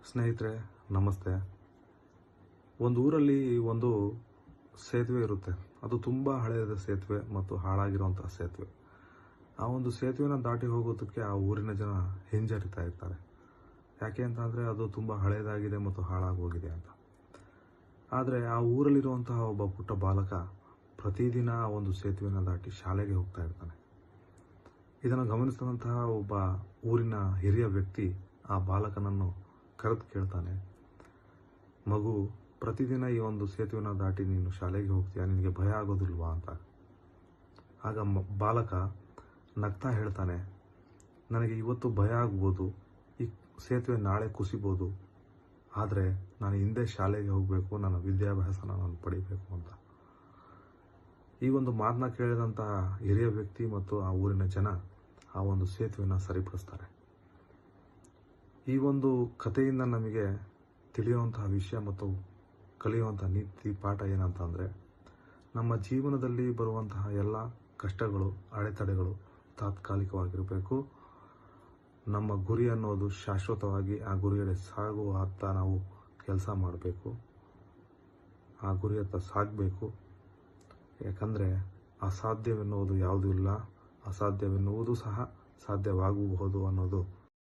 ಸ್ನೇಹಿತರೆ ನಮಸ್ತೆ. ಒಂದು ಊರಲ್ಲಿ ಒಂದು ಸೇತುವೆ ಇರುತ್ತೆ. ಅದು ತುಂಬ ಹಳೆಯದ ಸೇತುವೆ ಮತ್ತು ಹಾಳಾಗಿರುವಂತಹ ಸೇತುವೆ. ಆ ಒಂದು ಸೇತುವೆನ ದಾಟಿ ಹೋಗೋದಕ್ಕೆ ಆ ಊರಿನ ಜನ ಹಿಂಜರಿತಾ ಇರ್ತಾರೆ. ಯಾಕೆ ಅಂತಂದರೆ ಅದು ತುಂಬ ಹಳೆಯದಾಗಿದೆ ಮತ್ತು ಹಾಳಾಗೋಗಿದೆ ಅಂತ. ಆದರೆ ಆ ಊರಲ್ಲಿರುವಂತಹ ಒಬ್ಬ ಪುಟ್ಟ ಬಾಲಕ ಪ್ರತಿದಿನ ಆ ಒಂದು ಸೇತುವೆನ ದಾಟಿ ಶಾಲೆಗೆ ಹೋಗ್ತಾ ಇರ್ತಾನೆ. ಇದನ್ನು ಗಮನಿಸಿದಂತಹ ಒಬ್ಬ ಊರಿನ ಹಿರಿಯ ವ್ಯಕ್ತಿ ಆ ಬಾಲಕನನ್ನು ಕರೆದು ಕೇಳ್ತಾನೆ, ಮಗು, ಪ್ರತಿದಿನ ಈ ಒಂದು ಸೇತುವೆನ ದಾಟಿ ನೀನು ಶಾಲೆಗೆ ಹೋಗ್ತೀಯಾ, ನಿನಗೆ ಭಯ ಆಗೋದಿಲ್ವಾ ಅಂತ. ಆಗ ಬಾಲಕ ನಗ್ತಾ ಹೇಳ್ತಾನೆ, ನನಗೆ ಇವತ್ತು ಭಯ ಆಗ್ಬೋದು, ಈ ಸೇತುವೆ ನಾಳೆ ಕುಸಿಬೋದು, ಆದರೆ ನಾನು ಹಿಂದೆ ಶಾಲೆಗೆ ಹೋಗಬೇಕು, ನನ್ನ ವಿದ್ಯಾಭ್ಯಾಸನ ನಾನು ಪಡಿಬೇಕು ಅಂತ. ಈ ಒಂದು ಮಾತನ್ನ ಕೇಳಿದಂತಹ ಹಿರಿಯ ವ್ಯಕ್ತಿ ಮತ್ತು ಆ ಊರಿನ ಜನ ಆ ಒಂದು ಸೇತುವೆನ ಸರಿಪಡಿಸ್ತಾರೆ. ಈ ಒಂದು ಕಥೆಯಿಂದ ನಮಗೆ ತಿಳಿಯುವಂತಹ ವಿಷಯ ಮತ್ತು ಕಲಿಯುವಂತಹ ನೀತಿ ಪಾಠ ಏನಂತಂದರೆ, ನಮ್ಮ ಜೀವನದಲ್ಲಿ ಬರುವಂತಹ ಎಲ್ಲ ಕಷ್ಟಗಳು, ಅಡೆತಡೆಗಳು ತಾತ್ಕಾಲಿಕವಾಗಿರಬೇಕು. ನಮ್ಮ ಗುರಿ ಅನ್ನೋದು ಶಾಶ್ವತವಾಗಿ ಆ ಗುರಿಯಡೆ ಸಾಗುವ ಹತ್ತ ನಾವು ಕೆಲಸ ಮಾಡಬೇಕು, ಆ ಗುರಿಯತ್ತ ಸಾಗಬೇಕು. ಯಾಕಂದರೆ ಅಸಾಧ್ಯವೆನ್ನುವುದು ಯಾವುದೂ ಇಲ್ಲ, ಅಸಾಧ್ಯವೆನ್ನುವುದು ಸಹ ಸಾಧ್ಯವಾಗಬಹುದು ಅನ್ನೋದು